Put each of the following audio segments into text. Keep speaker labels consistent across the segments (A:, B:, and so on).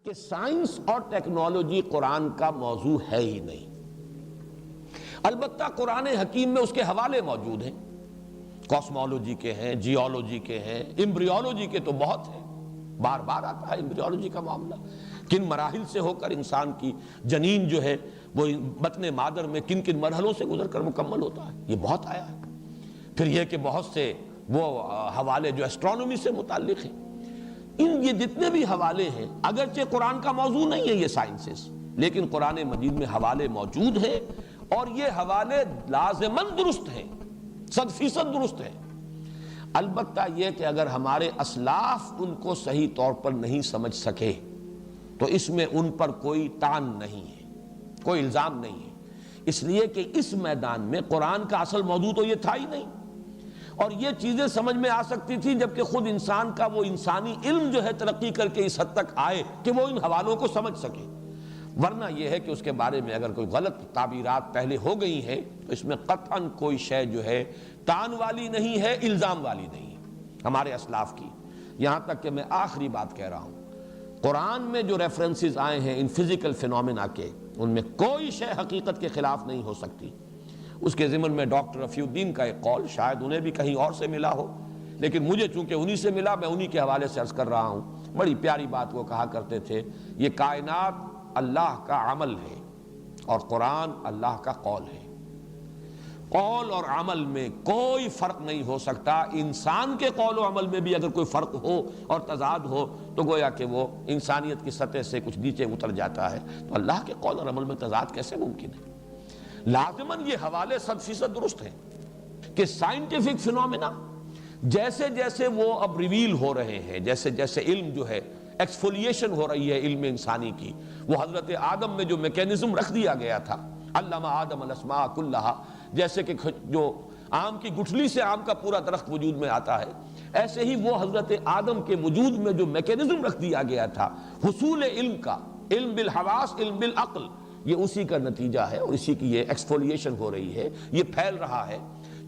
A: کہ سائنس اور ٹیکنالوجی قرآن کا موضوع ہے ہی نہیں۔ البتہ قرآن حکیم میں اس کے حوالے موجود ہیں، کاسمولوجی کے ہیں، جیولوجی کے ہیں، امبریولوجی کے تو بہت ہیں، بار بار آتا ہے امبریولوجی کا معاملہ، کن مراحل سے ہو کر انسان کی جنین جو ہے وہ بطن مادر میں کن کن مرحلوں سے گزر کر مکمل ہوتا ہے، یہ بہت آیا ہے۔ پھر یہ کہ بہت سے وہ حوالے جو ایسٹرونومی سے متعلق ہیں، یہ جتنے بھی حوالے ہیں اگرچہ قرآن کا موضوع نہیں ہے یہ سائنسز، لیکن قرآن مجید میں حوالے موجود ہیں، اور یہ حوالے لازماً درست ہیں، 100% درست ہیں۔ البتہ یہ کہ اگر ہمارے اسلاف ان کو صحیح طور پر نہیں سمجھ سکے تو اس میں ان پر کوئی تان نہیں ہے، کوئی الزام نہیں ہے، اس لیے کہ اس میدان میں قرآن کا اصل موضوع تو یہ تھا ہی نہیں، اور یہ چیزیں سمجھ میں آ سکتی تھی جبکہ خود انسان کا وہ انسانی علم جو ہے ترقی کر کے اس حد تک آئے کہ وہ ان حوالوں کو سمجھ سکے، ورنہ یہ ہے کہ اس کے بارے میں اگر کوئی غلط تعبیرات پہلے ہو گئی ہیں تو اس میں قطعاً کوئی شے جو ہے تان والی نہیں ہے، الزام والی نہیں ہے ہمارے اسلاف کی۔ یہاں تک کہ میں آخری بات کہہ رہا ہوں، قرآن میں جو ریفرنسز آئے ہیں ان فزیکل فینومینا کے، ان میں کوئی شے حقیقت کے خلاف نہیں ہو سکتی۔ اس کے ضمن میں ڈاکٹر رفیع الدین کا ایک قول، شاید انہیں بھی کہیں اور سے ملا ہو، لیکن مجھے چونکہ انہی سے ملا، میں انہی کے حوالے سے عرض کر رہا ہوں۔ بڑی پیاری بات وہ کہا کرتے تھے، یہ کائنات اللہ کا عمل ہے اور قرآن اللہ کا قول ہے، قول اور عمل میں کوئی فرق نہیں ہو سکتا۔ انسان کے قول و عمل میں بھی اگر کوئی فرق ہو اور تضاد ہو تو گویا کہ وہ انسانیت کی سطح سے کچھ نیچے اتر جاتا ہے، تو اللہ کے قول اور عمل میں تضاد کیسے ممکن ہے؟ لازماً یہ حوالے 100% درست ہیں کہ سائنٹیفک فینومینا جیسے جیسے وہ اب ریویل ہو رہے ہیں، جیسے جیسے علم جو ہے ایکسفولیشن ہو رہی ہے علم انسانی کی، وہ حضرت آدم میں جو میکینزم رکھ دیا گیا تھا، علم آدم الاسماء کلہا، جیسے کہ جو آم کی گٹھلی سے آم کا پورا درخت وجود میں آتا ہے، ایسے ہی وہ حضرت آدم کے وجود میں جو میکینزم رکھ دیا گیا تھا حصول علم کا، علم بالحواس، علم بالعقل، یہ اسی کا نتیجہ ہے، اور اسی کی یہ ایکسفولیشن ہو رہی ہے، یہ پھیل رہا ہے۔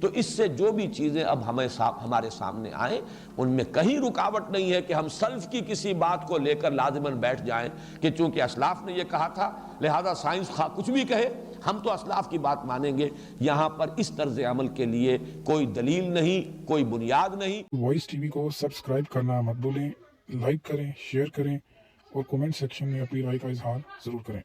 A: تو اس سے جو بھی چیزیں اب ہمارے سامنے آئیں ان میں کہیں رکاوٹ نہیں ہے کہ ہم سلف کی کسی بات کو لے کر لازماً بیٹھ جائیں کہ چونکہ اسلاف نے یہ کہا تھا لہذا سائنس خواہ کچھ بھی کہے ہم تو اسلاف کی بات مانیں گے۔ یہاں پر اس طرز عمل کے لیے کوئی دلیل نہیں، کوئی بنیاد نہیں۔
B: وائس ٹی وی کو سبسکرائب کرنا مت بھولیں، لائک کریں، شیئر کریں اور کومنٹ سیکشن میں اپنی رائے کا اظہار ضرور کریں۔